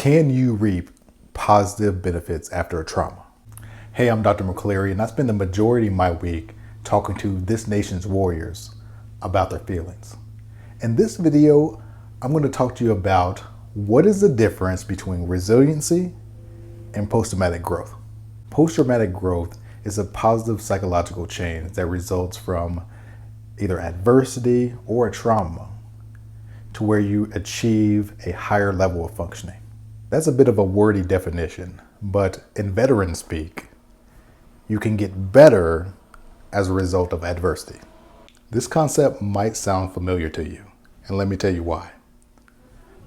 Can you reap positive benefits after a trauma? Hey, I'm Dr. McCleary, and I spend the majority of my week talking to this nation's warriors about their feelings. In this video, I'm going to talk to you about what is the difference between resiliency and post-traumatic growth. Post-traumatic growth is a positive psychological change that results from either adversity or a trauma to where you achieve a higher level of functioning. That's a bit of a wordy definition, but in veteran speak, you can get better as a result of adversity. This concept might sound familiar to you, and let me tell you why.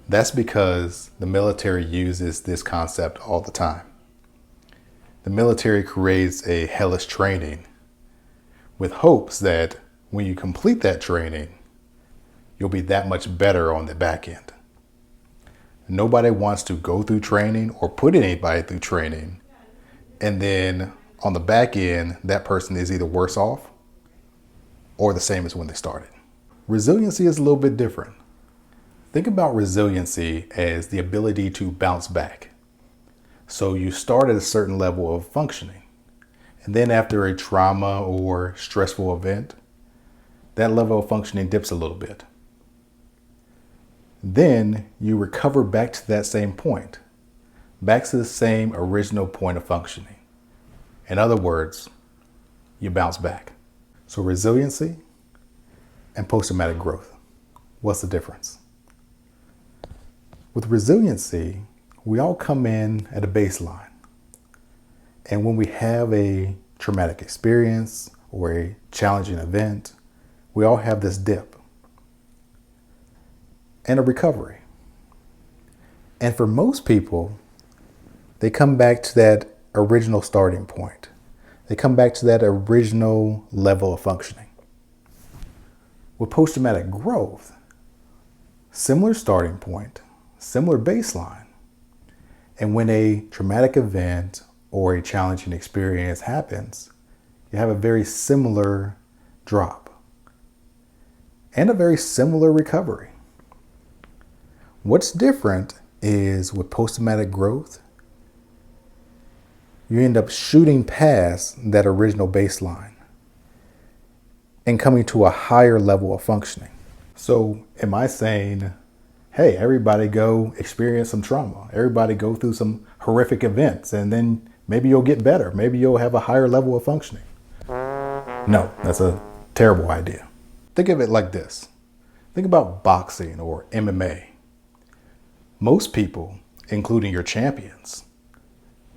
That's because the military uses this concept all the time. The military creates a hellish training with hopes that when you complete that training, you'll be that much better on the back end. Nobody wants to go through training or put anybody through training, and then on the back end, that person is either worse off or the same as when they started. Resiliency is a little bit different. Think about resiliency as the ability to bounce back. So you start at a certain level of functioning, and then after a trauma or stressful event, that level of functioning dips a little bit. Then you recover back to that same point, back to the same original point of functioning. In other words, you bounce back. So resiliency and post-traumatic growth, what's the difference? With resiliency, we all come in at a baseline. And when we have a traumatic experience or a challenging event, we all have this dip and a recovery. And for most people, they come back to that original starting point. They come back to that original level of functioning. With post-traumatic growth, similar starting point, similar baseline. And when a traumatic event or a challenging experience happens, you have a very similar drop and a very similar recovery. What's different is with post-traumatic growth, you end up shooting past that original baseline and coming to a higher level of functioning. So am I saying, hey, everybody go experience some trauma. Everybody go through some horrific events and then maybe you'll get better. Maybe you'll have a higher level of functioning. No, that's a terrible idea. Think of it like this. Think about boxing or MMA. Most people, including your champions,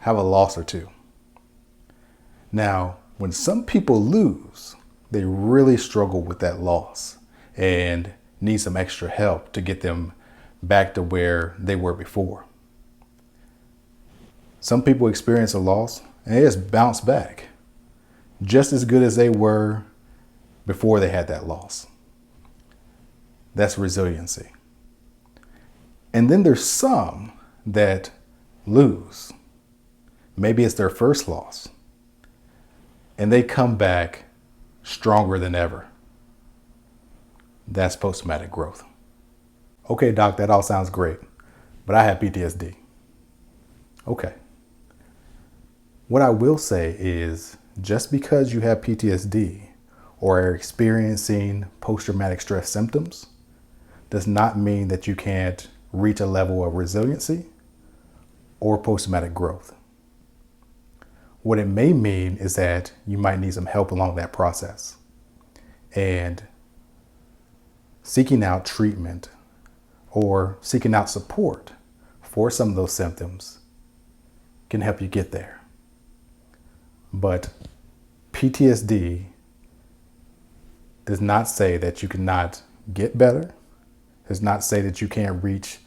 have a loss or two. Now, when some people lose, they really struggle with that loss and need some extra help to get them back to where they were before. Some people experience a loss and they just bounce back just as good as they were before they had that loss. That's resiliency. And then there's some that lose. Maybe it's their first loss and they come back stronger than ever. That's post-traumatic growth. Okay, doc, that all sounds great, but I have PTSD. Okay. What I will say is just because you have PTSD or are experiencing post-traumatic stress symptoms does not mean that you can't reach a level of resiliency or post-traumatic growth. What it may mean is that you might need some help along that process, and seeking out treatment or seeking out support for some of those symptoms can help you get there. But PTSD does not say that you cannot get better, does not say that you can't reach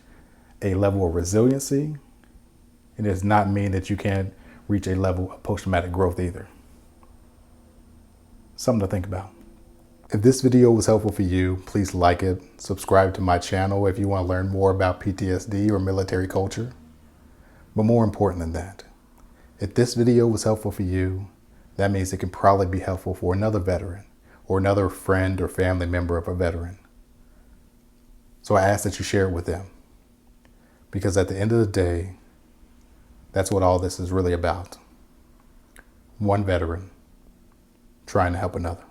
a level of resiliency. It does not mean that you can't reach a level of post-traumatic growth either. Something to think about. If this video was helpful for you, please like it, subscribe to my channel if you want to learn more about PTSD or military culture. But more important than that, if this video was helpful for you, that means it can probably be helpful for another veteran or another friend or family member of a veteran. So I ask that you share it with them. Because at the end of the day, that's what all this is really about. One veteran trying to help another.